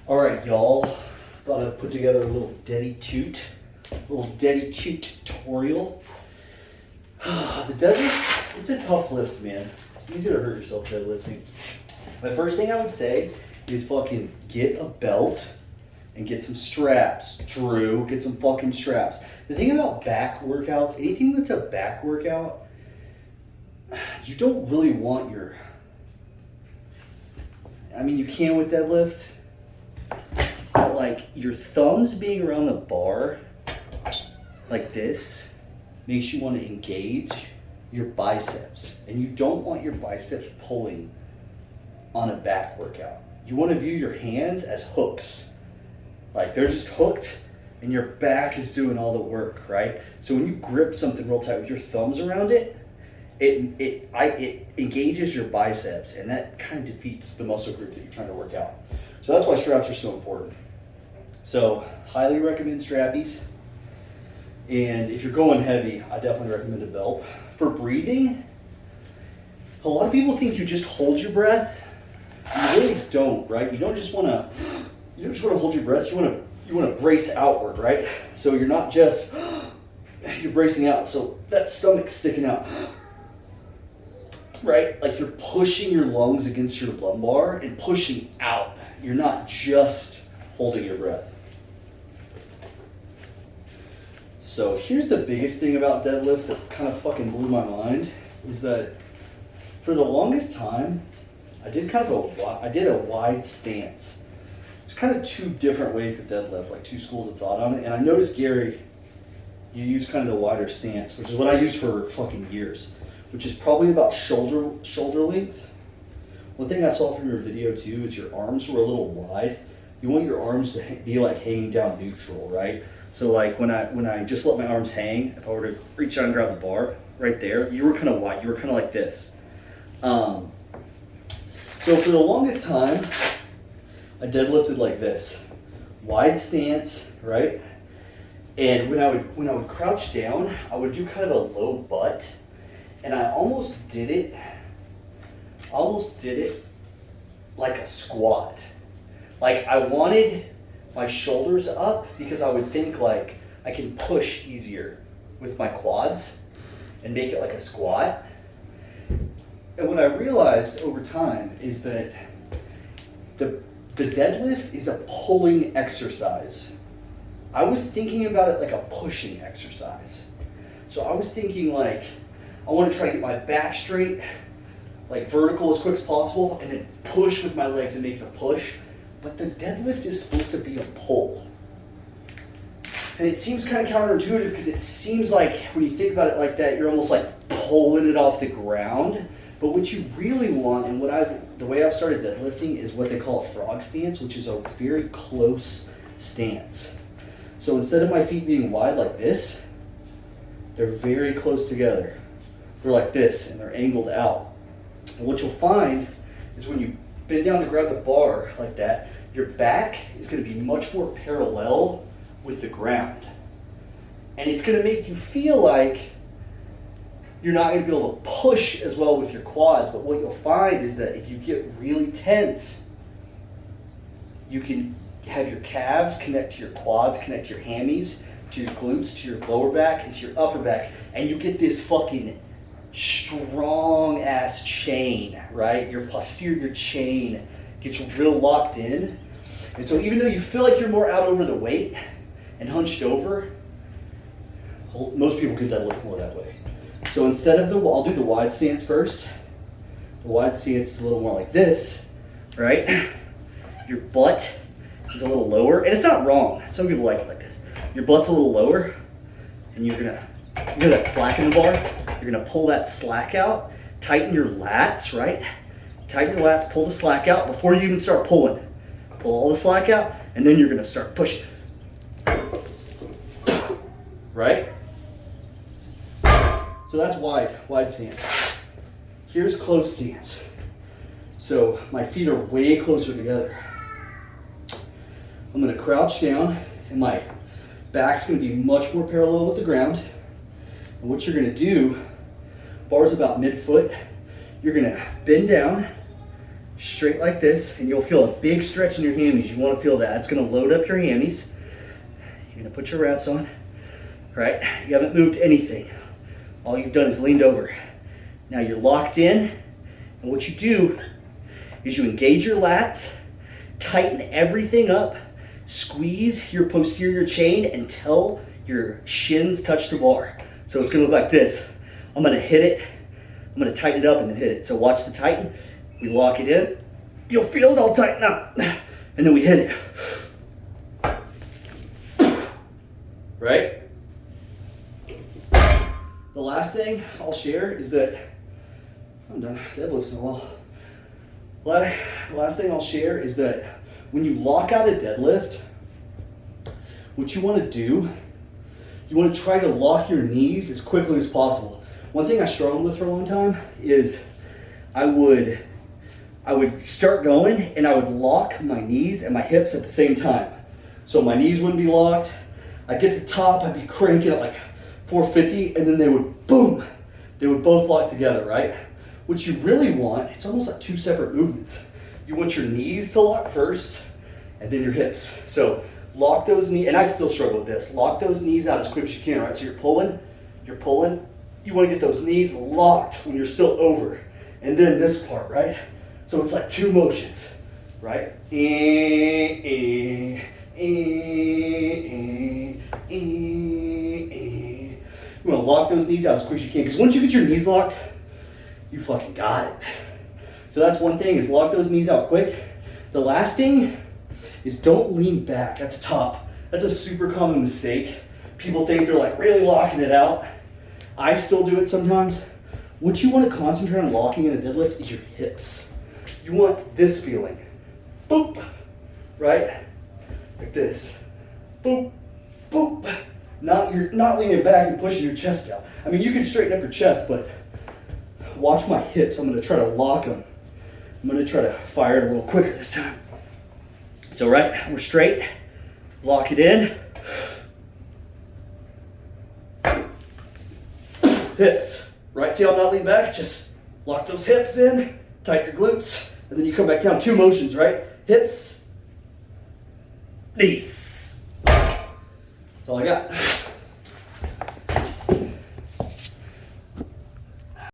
All right, y'all. Thought I'd put together a little Daddy Toot tutorial. The deadlift, it's a tough lift, man. It's easy to hurt yourself deadlifting. My first thing I would say is fucking get a belt and get some straps. Drew, get some fucking straps. The thing about back workouts, anything that's a back workout, you don't really want your, I mean, you can with deadlift, but like your thumbs being around the bar like this makes you want to engage your biceps, and you don't want your biceps pulling on a back workout. You want to view your hands as hooks. Like they're just hooked and your back is doing all the work, right? So when you grip something real tight with your thumbs around it, it engages your biceps, and that kind of defeats the muscle group that you're trying to work out. So that's why straps are so important. So highly recommend strappies. And if you're going heavy, I definitely recommend a belt. For breathing, a lot of people think you just hold your breath. You really don't, right? You don't just want to hold your breath. You want to brace outward, right? So you're not just, you're bracing out. So that stomach's sticking out, right? Like you're pushing your lungs against your lumbar and pushing out. You're not just holding your breath. So here's the biggest thing about deadlift that kind of fucking blew my mind is that for the longest time, I did a wide stance. There's kind of two different ways to deadlift, like two schools of thought on it. And I noticed, Gary, you use kind of the wider stance, which is what I used for fucking years, which is probably about shoulder length. One thing I saw from your video too is your arms were a little wide. You want your arms to be like hanging down neutral, right? So like when I just let my arms hang, if I were to reach out and grab the bar right there, you were kind of wide. You were kind of like this. So for the longest time, I deadlifted like this, wide stance, right? And when I would crouch down, I would do kind of a low butt, and I almost did it like a squat. Like I wanted my shoulders up because I would think like I can push easier with my quads and make it like a squat. And what I realized over time is that the deadlift is a pulling exercise. I was thinking about it like a pushing exercise. So I was thinking like, I want to try to get my back straight, like vertical as quick as possible, and then push with my legs and make it a push. But the deadlift is supposed to be a pull. And it seems kind of counterintuitive because it seems like when you think about it like that, you're almost like pulling it off the ground. But what you really want, and the way I've started deadlifting is what they call a frog stance, which is a very close stance. So instead of my feet being wide like this, they're very close together. They're like this, and they're angled out. And what you'll find is when you bend down to grab the bar like that, your back is going to be much more parallel with the ground. And it's going to make you feel like you're not going to be able to push as well with your quads, but what you'll find is that if you get really tense, you can have your calves connect to your quads, connect to your hammies, to your glutes, to your lower back, and to your upper back, and you get this fucking strong ass chain, right? Your posterior chain gets real locked in. And so even though you feel like you're more out over the weight and hunched over, most people can deadlift more that way. So instead of I'll do the wide stance first. The wide stance is a little more like this, right? Your butt is a little lower, and it's not wrong. Some people like it like this. Your butt's a little lower, and you hear that slack in the bar. You're gonna pull that slack out, tighten your lats, right? Tighten your lats, pull the slack out before you even start pulling. Pull all the slack out, and then you're gonna start pushing. Right? So that's wide stance. Here's close stance. So my feet are way closer together. I'm gonna crouch down, and my back's gonna be much more parallel with the ground. And what you're gonna do, bar's about mid-foot, you're gonna bend down, straight like this, and you'll feel a big stretch in your hammies. You want to feel that. It's going to load up your hammies. You're going to put your wraps on, right? You haven't moved anything. All you've done is leaned over. Now you're locked in, and what you do is you engage your lats, tighten everything up, squeeze your posterior chain until your shins touch the bar. So it's gonna look like this. I'm gonna hit it, I'm gonna tighten it up and then hit it. So watch the tighten, we lock it in, you'll feel it all tighten up, and then we hit it. Right? The last thing I'll share is that, I'm done deadlifts in a while. Last thing I'll share is that when you lock out a deadlift, what you want to do, you want to try to lock your knees as quickly as possible. One thing I struggled with for a long time is I would start going and I would lock my knees and my hips at the same time. So my knees wouldn't be locked. I'd get to the top, I'd be cranking at like 450, and then they would boom, they would both lock together, right? What you really want, it's almost like two separate movements. You want your knees to lock first, and then your hips. So lock those knees, and I still struggle with this. Lock those knees out as quick as you can, right? So you're pulling. You want to get those knees locked when you're still over. And then this part, right? So it's like two motions, right? You want to lock those knees out as quick as you can, because once you get your knees locked, you fucking got it. So that's one thing, is lock those knees out quick. The last thing is don't lean back at the top. That's a super common mistake. People think they're like really locking it out. I still do it sometimes. What you want to concentrate on locking in a deadlift is your hips. You want this feeling. Boop, right? Like this. Boop, boop. You're not leaning back and pushing your chest out. I mean, you can straighten up your chest, but watch my hips. I'm going to try to lock them. I'm going to try to fire it a little quicker this time. So, right, we're straight. Lock it in. Hips, right? See how I'm not leaning back? Just lock those hips in, tighten your glutes, and then you come back down. Two motions, right? Hips, knees. That's all I got.